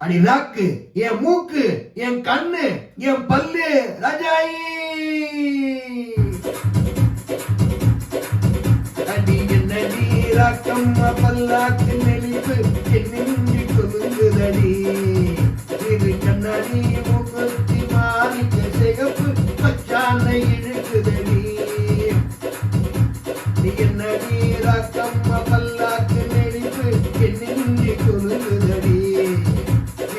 அடி நாக்கு, என் மூக்கு, என் கண்ணு, என் பல்லு ராஜாயி. அடி என்னடி ராக்கம்மா பல்லாக்கு நெளிப்பு என்னென்று கொலுங்குதடி. இரு கண்ணாடி மூக்குத்தி மாணிக்க சிகப்பு பச்சானை இழுக்குதடி. என்னடி ராக்கம்மா பல்லாக்கு நெளிப்பு என்னென்று கொலுங்குதடி.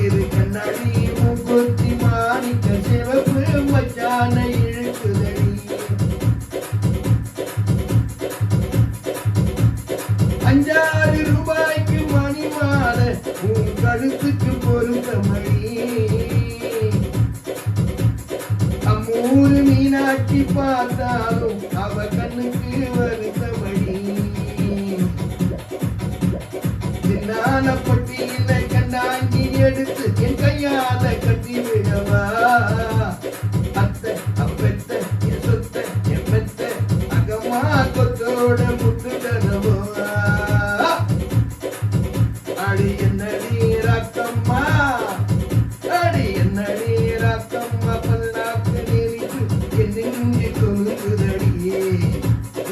இரு கண்ணாடி மூக்குத்தி மாணிக்க சிவப்பு பச்சானை இழுக்குதடி. 5-6 ரூபாய்க்கு மணி மாலை உன் கழுத்துக்கு பொருத்த மணி. அம்மூரு மீனாட்சி பார்த்தாலும் அவ கண்ணுக்கு வருத்த மணி. சின்னால பொட்டியில கண்டாங்கி எடுத்து என் கையால கட்டி விடவா. அத்தை அப்பெத்த என் சொத்த என் பெத்த அகமா கொத்தோட முட்டு தரவா. அடி என்னடி ராக்கம்மா, அடி என்னடி ராக்கம்மா பல்லாக்கு நெளிப்பு என்னென்று கொலுங்குதடியே.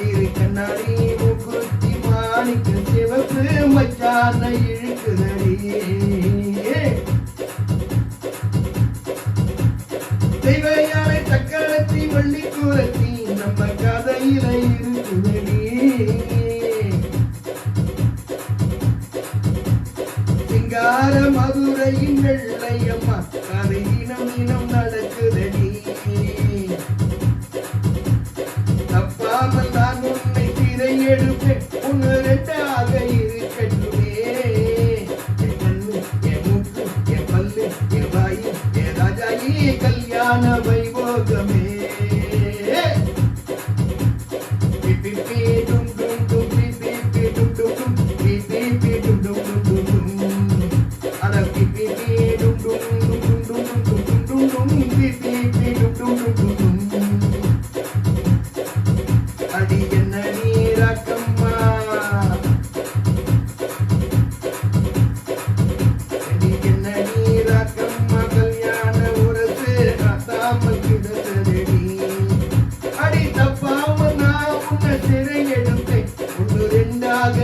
இரு கண்ணாடி மூக்குத்தி மாணிக்க சிவப்பு மச்சான இழுக்குதடியே. தெய்வயானை தக்காளத்தி வள்ளி குரத்தி நம்ம கதையில இருக்குதடி. சிங்கார மதுரையின் வெள்ளையம்மா கதை இனம் இனம் நடக்குதடி. தப்பாமல் நான் உன்னை திரை எடுப்பேன் உன்னு ரெட்டாக இருக்கட்டுமே. என் கண்ணு என் மூக்கு என் பல்லு என் வாயு என் ராஜாயி கல்யாண வைபோகமே. பிபி டும் டும் டும் பிபி டும் டும் டும் பிபி டும் டும் டும் டும். அட பிபி டும் டும் டும் டும் டும் டும் டும் டும் பிபி டும் டும் டும் டும். அடி என்னடி ராக்கம்மா, அடி என்னடி ராக்கம்மா கல்யாண உரசு அசாமல் கிடந்தடி. அடி தப்பாம நான் உன்னை சிறை எடுப்பேன் ஒன்று ரெண்டாக